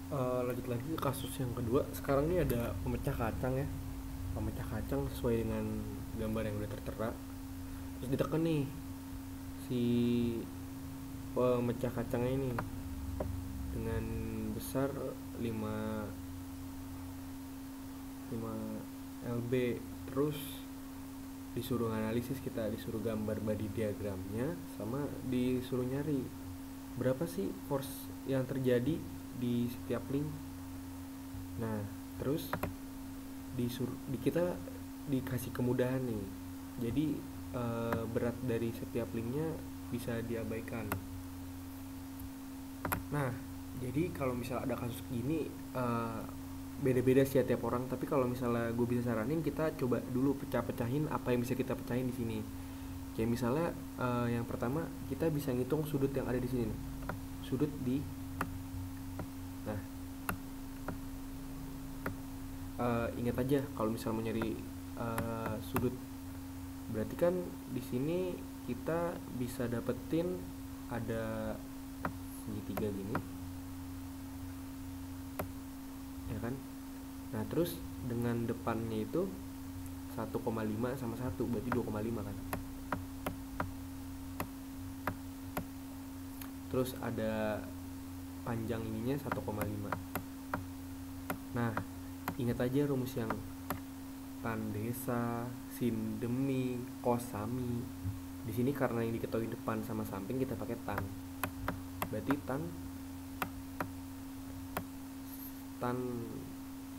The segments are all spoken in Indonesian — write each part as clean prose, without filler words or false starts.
Lanjut lagi ke kasus yang kedua. Sekarang ini ada pemecah kacang ya. Pemecah kacang sesuai dengan gambar yang udah tertera. Terus ditekan nih si pemecah kacangnya ini dengan besar 5 lb. Terus disuruh analisis, kita disuruh gambar body diagramnya, sama disuruh nyari berapa sih force yang terjadi di setiap link. Nah, terus kita dikasih kemudahan nih. Jadi berat dari setiap linknya bisa diabaikan. Nah, jadi kalau misalnya ada kasus gini, beda-beda sih ya tiap orang. Tapi kalau misalnya gue bisa saranin, kita coba dulu pecah-pecahin apa yang bisa kita pecahin di sini. Kayak misalnya yang pertama kita bisa ngitung sudut yang ada di sini nih. Sudut di, nah, ingat aja kalau misalnya mau nyari sudut, berarti kan di sini kita bisa dapetin ada segitiga gini, ya kan? Nah, terus dengan depannya itu 1,5 sama 1 berarti 2,5 kan. Terus ada panjang ininya 1,5. Nah, ingat aja rumus yang tan desa, sin demi, cos sami. Di sini karena yang diketahui depan sama samping kita pakai tan. Berarti tan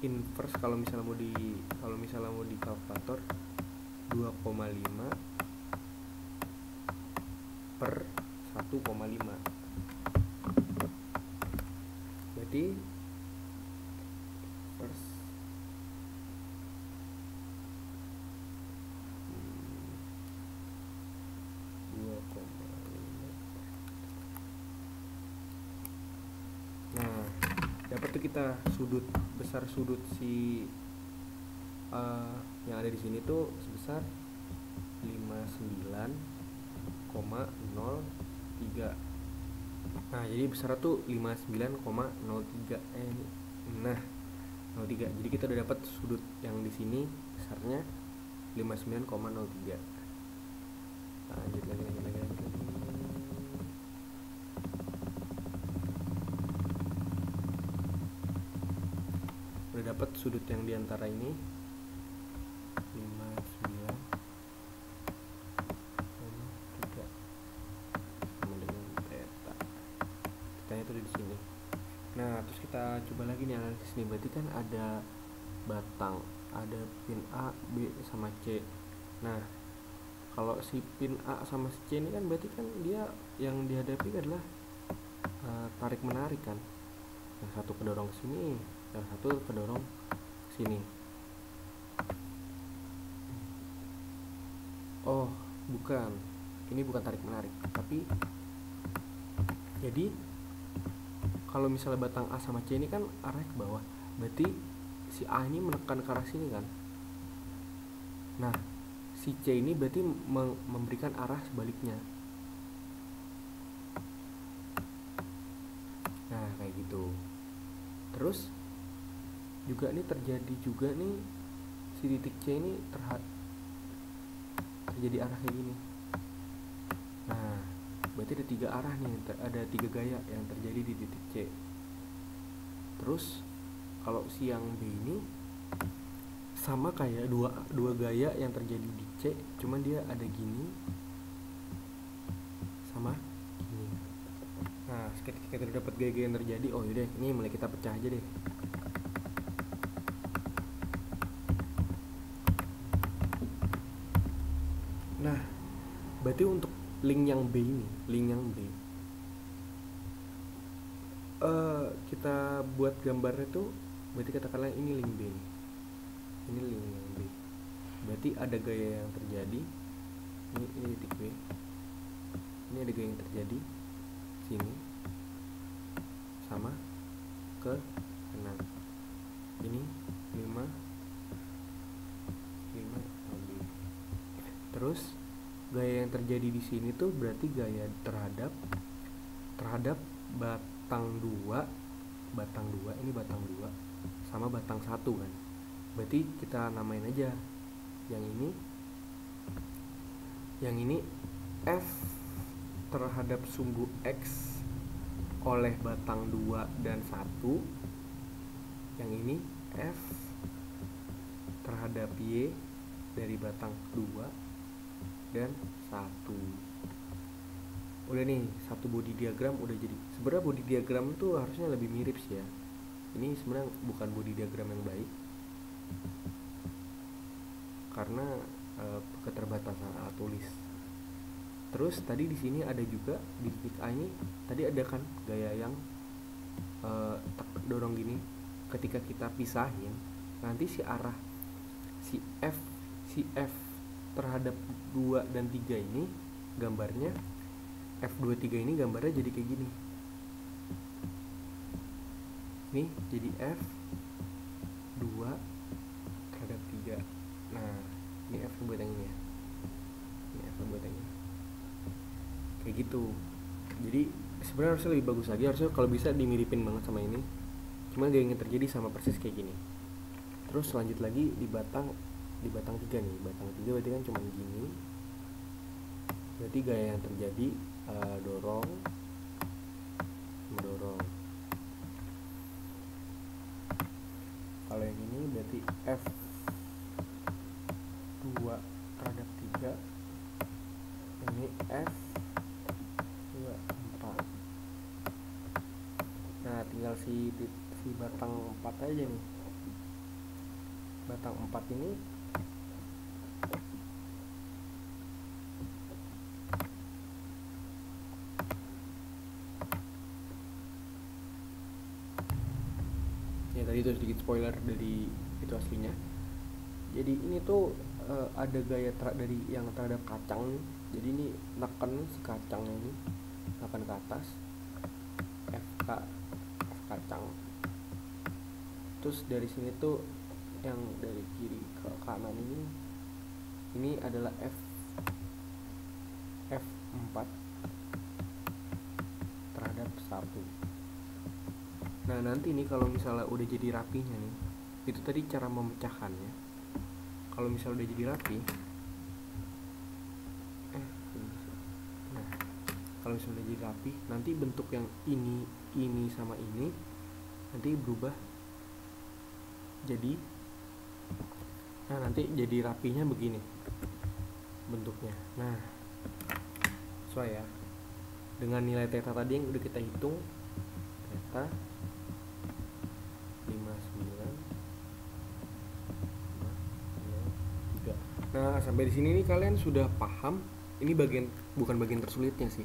inverse kalau misalnya mau di kalkulator 2,5 per 1,5. Berarti first 2,5. Nah, dapat tuh kita besar sudut si yang ada di sini tuh sebesar 59,03. Nah, jadi besar tuh 59,03. Nah, 03. Jadi kita udah dapat sudut yang di sini besarnya 59,03. Lanjut lagi. Udah dapat sudut yang diantara ini 59,3 sama dengan theta. Theta itu di sini. Nah, terus kita coba lagi nih analisis nih. Berarti kan ada batang, ada pin A, B sama C. Nah, kalau si pin A sama si C ini kan berarti kan dia yang dihadapi adalah tarik menarik kan. Yang satu kedorong sini, yang satu kedorong sini. Oh, bukan. Ini bukan tarik menarik, tapi jadi kalau misalnya batang A sama C ini kan arahnya ke bawah, berarti si A ini menekan ke arah sini kan. Nah, si C ini berarti memberikan arah sebaliknya. Nah, kayak gitu. Terus juga nih terjadi juga nih si titik C ini terjadi arah kayak gini. Nah, berarti ada 3 arah nih, ada 3 gaya yang terjadi di titik C. Terus kalau si yang B ini sama kayak dua gaya yang terjadi di C, cuman dia ada gini sama gini. Nah, ketika kita dapat gaya-gaya yang terjadi, oh yaudah, ini mulai kita pecah aja deh. Nah, berarti untuk link yang B ini, kita buat gambarnya tuh, berarti katakanlah ini link B nih. Ini link yang B. Berarti ada gaya yang terjadi. Ini titik B. Ini ada gaya yang terjadi sini sama ke kanan. Ini 5 LB. Terus gaya yang terjadi di sini tuh berarti gaya terhadap batang 2 batang 2, ini batang 2 sama batang 1 kan. Berarti kita namain aja yang ini F terhadap sumbu X oleh batang 2 dan 1. Yang ini F terhadap Y dari batang 2 dan 1. Udah nih, satu body diagram udah jadi. Sebenarnya body diagram tuh harusnya lebih mirip sih ya. Ini sebenarnya bukan body diagram yang baik karena keterbatasan alat tulis. Terus tadi di sini ada juga di titik A ini tadi ada kan gaya yang dorong gini. Ketika kita pisahin, nanti si F terhadap 2 dan 3 ini gambarnya F23 ini gambarnya jadi kayak gini. Nih jadi F2 terhadap 3. Nah, ini F buat yang ini ya. Ini F buat yang ini. Kayak gitu. Jadi sebenarnya harusnya lebih bagus lagi, harusnya kalau bisa dimiripin banget sama ini. Cuma gak ingin terjadi sama persis kayak gini. Terus lanjut lagi di batang 3 nih. Batang 3 berarti kan cuma gini. Berarti gaya yang terjadi dorong. Kalau yang ini berarti F2 terhadap 3. Ini F2 4. Nah, tinggal si batang 4 aja nih. Batang 4 ini ya, tadi itu sedikit spoiler dari itu aslinya. Jadi ini tuh ada gaya dari yang terhadap kacang nih. Jadi ini neken si kacangnya ini, neken ke atas, F kacang. Terus dari sini tuh yang dari kiri ke kanan ini adalah F4 terhadap 1. Nah, nanti nih kalau misalnya udah jadi rapinya nih, itu tadi cara memecahkannya. Kalau misalnya udah jadi rapi, nah, kalau misalnya udah jadi rapi, nanti bentuk yang ini sama ini nanti berubah jadi, nah nanti jadi rapinya begini bentuknya. Nah, sesuai ya dengan nilai theta tadi yang udah kita hitung, theta 59,3. Nah, sampai di sini nih kalian sudah paham. Ini bukan bagian tersulitnya sih.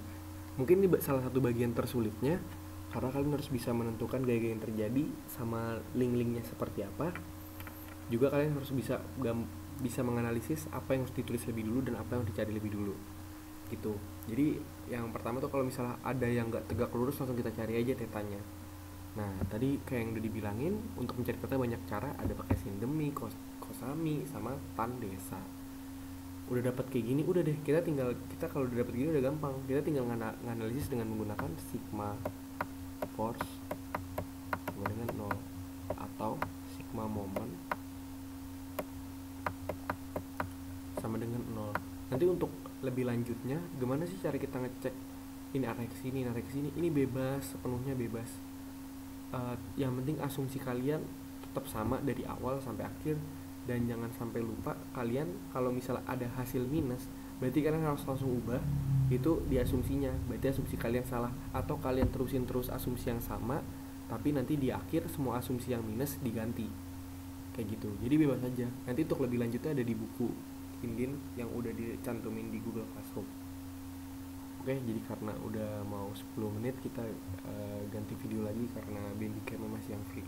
Mungkin ini salah satu bagian tersulitnya karena kalian harus bisa menentukan gaya-gaya yang terjadi sama link-linknya seperti apa. Juga kalian harus bisa menganalisis apa yang harus ditulis lebih dulu dan apa yang harus dicari lebih dulu. Gitu. Jadi yang pertama tuh kalau misalnya ada yang nggak tegak lurus, langsung kita cari aja tetanya. Nah, tadi kayak yang udah dibilangin, untuk mencari theta banyak cara, ada pakai sin demi, kosami, sama tan desa. Udah dapat kayak gini, udah deh, kita kalau udah dapat gini udah gampang. Kita tinggal nganalisis dengan menggunakan sigma force sama dengan 0 atau sigma moment sama dengan 0. Nanti untuk lebih lanjutnya, gimana sih cara kita ngecek ini arah ke sini, arah ke sini? Ini bebas, sepenuhnya bebas. Yang penting asumsi kalian tetap sama dari awal sampai akhir, dan jangan sampai lupa kalian kalau misalnya ada hasil minus, berarti kalian harus langsung ubah itu di asumsinya. Berarti asumsi kalian salah, atau kalian terusin terus asumsi yang sama tapi nanti di akhir semua asumsi yang minus diganti kayak gitu. Jadi bebas aja. Nanti untuk lebih lanjutnya ada di buku Indin yang udah dicantumin di Google Classroom. Oke, jadi karena udah mau 10 menit kita ganti video lagi karena Bandicam masih yang free.